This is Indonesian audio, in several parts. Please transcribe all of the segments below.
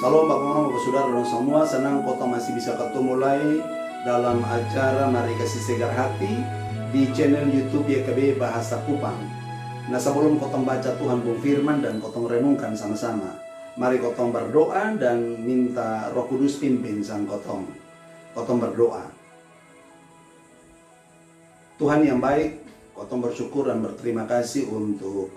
Salam Bapak Mama, Bapak Saudara dan semua, senang kota masih bisa ketemu lagi dalam acara Mari Kasih Segar Hati di channel YouTube YKB Bahasa Kupang. Nah, sebelum kotong baca Tuhan pun firman dan kotong renungkan sama-sama, mari kotong berdoa dan minta Roh Kudus pimpin sang kotong. Kotong berdoa. Tuhan yang baik, kotong bersyukur dan berterima kasih untuk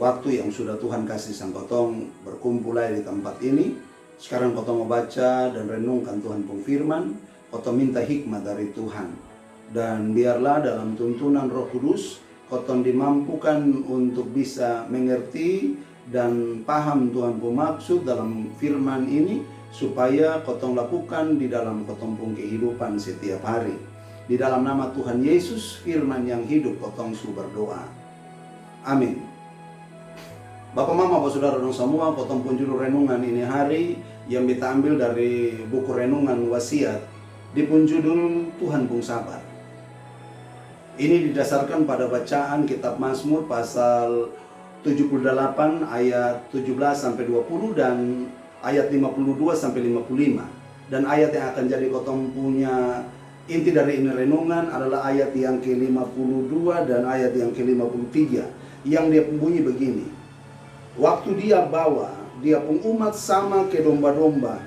waktu yang sudah Tuhan kasih sang kotong berkumpul di tempat ini. Sekarang kotong mau baca dan renungkan Tuhan pun firman. Kotong minta hikmat dari Tuhan. Dan biarlah dalam tuntunan Roh Kudus, kotong dimampukan untuk bisa mengerti dan paham Tuhan pun maksud dalam firman ini, supaya kotong lakukan di dalam kotong pun kehidupan setiap hari. Di dalam nama Tuhan Yesus, firman yang hidup, kotong su berdoa. Amin. Bapak Mama, Bapak Saudara dan semua, kotong pun judul renungan ini hari yang kita ambil dari buku renungan wasiat di pun judul Tuhan pun sabar. Ini didasarkan pada bacaan kitab Mazmur pasal 78 ayat 17 sampai 20 dan ayat 52 sampai 55. Dan ayat yang akan jadi kotong punya inti dari ini renungan adalah ayat yang ke-52 dan ayat yang ke-53 yang dia bunyi begini. Waktu dia bawa dia pun umat sama ke domba-domba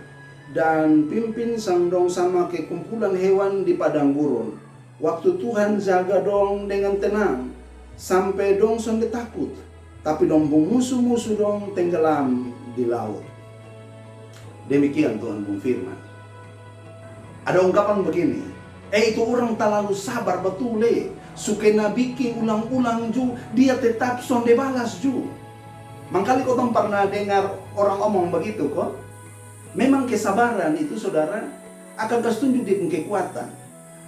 dan pimpin sang dong sama ke kumpulan hewan di padang gurun. Waktu Tuhan jaga dong dengan tenang sampai dong sonde takut, tapi dong pun musuh-musuh dong tenggelam di laut. Demikian Tuhan pun firman. Ada ungkapan begini, itu orang terlalu sabar betul sukena bikin ulang-ulang ju, dia tetap sonde balas ju. Mangkali kotong pernah dengar orang omong begitu kok. Memang kesabaran itu saudara akan tunjuk di kekuatan.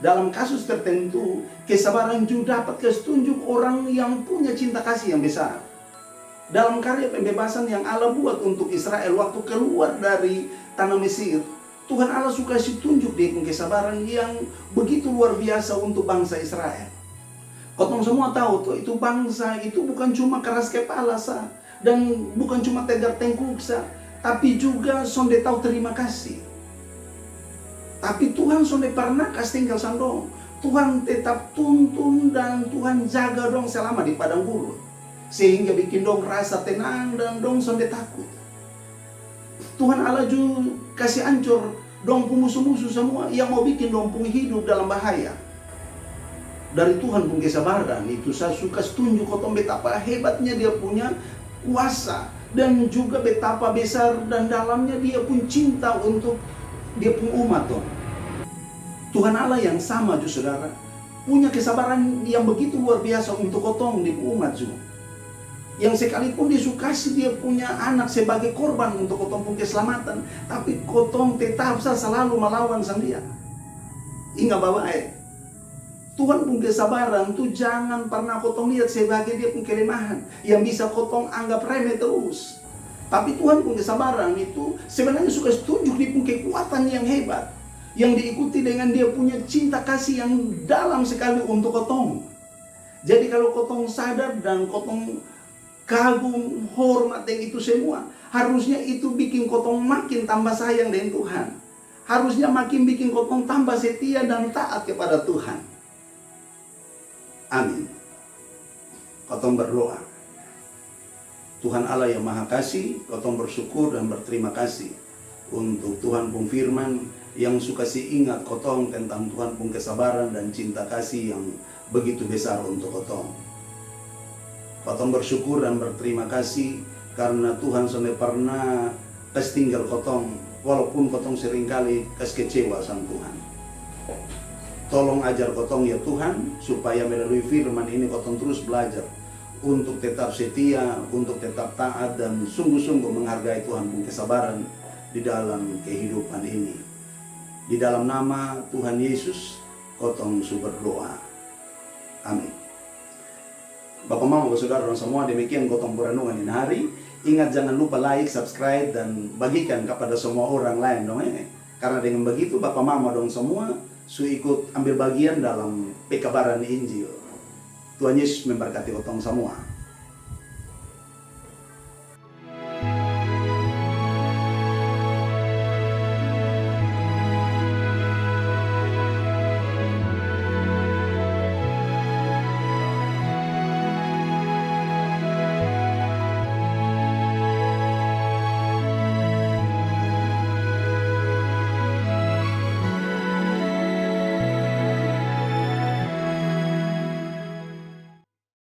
Dalam kasus tertentu, kesabaran juga dapat tunjuk orang yang punya cinta kasih yang besar. Dalam karya pembebasan yang Allah buat untuk Israel waktu keluar dari tanah Mesir, Tuhan Allah suka tunjuk di kesabaran yang begitu luar biasa untuk bangsa Israel. Kotong semua tahu tuh, itu bangsa itu bukan cuma keras kepala dan bukan cuma tegar tengkuk tapi juga sonde tahu terima kasih. Tapi Tuhan sonde pernah kasih tinggal sandong. Tuhan tetap tuntun dan Tuhan jaga dong selama di padang gurun, sehingga bikin dong rasa tenang dan dong sonde takut. Tuhan Allah juga kasih ancur dong musuh-musuh semua yang mau bikin dong pun hidup dalam bahaya. Dari Tuhan pun kesabaran itu saya suka tunjuk kotong betapa hebatnya dia punya kuasa dan juga betapa besar dan dalamnya dia pun cinta untuk dia pun umat dong. Tuhan Allah yang sama juga saudara punya kesabaran yang begitu luar biasa untuk kotong di umat juga. Yang sekalipun dia kasih dia punya anak sebagai korban untuk kotong pun keselamatan, tapi kotong tetap selalu melawan sang dia. Ingat bahwa Tuhan pun kesabaran tuh jangan pernah kotong lihat sebagai dia pun kelemahan yang bisa kotong anggap remeh terus. Tapi Tuhan pun kesabaran itu sebenarnya suka tunjuk di pun kekuatan yang hebat, yang diikuti dengan dia punya cinta kasih yang dalam sekali untuk kotong. Jadi kalau kotong sadar dan kotong kagum, hormat dengan itu semua, harusnya itu bikin kotong makin tambah sayang dengan Tuhan. Harusnya makin bikin kotong tambah setia dan taat kepada Tuhan. Amin. Kotong berdoa. Tuhan Allah yang Maha Kasih, kotong bersyukur dan berterima kasih untuk Tuhan pun firman yang suka ingat kotong tentang Tuhan pun kesabaran dan cinta kasih yang begitu besar untuk kotong. Kotong bersyukur dan berterima kasih karena Tuhan sampai pernah tinggal kotong, walaupun kotong seringkali kecewa sama Tuhan. Tolong ajar kotong ya Tuhan, supaya melalui firman ini kotong terus belajar untuk tetap setia, untuk tetap taat dan sungguh-sungguh menghargai Tuhan pun kesabaran di dalam kehidupan ini. Di dalam nama Tuhan Yesus, kotong su berdoa. Amin. Bapak Mama, Bapak Saudara dan semua, demikian kotong berenungan ini hari. Ingat jangan lupa like, subscribe dan bagikan kepada semua orang lain dong Karena dengan begitu Bapak Mama dong semua su ikut ambil bagian dalam pekabaran Injil. Tuhan Yesus memberkati kotong semua.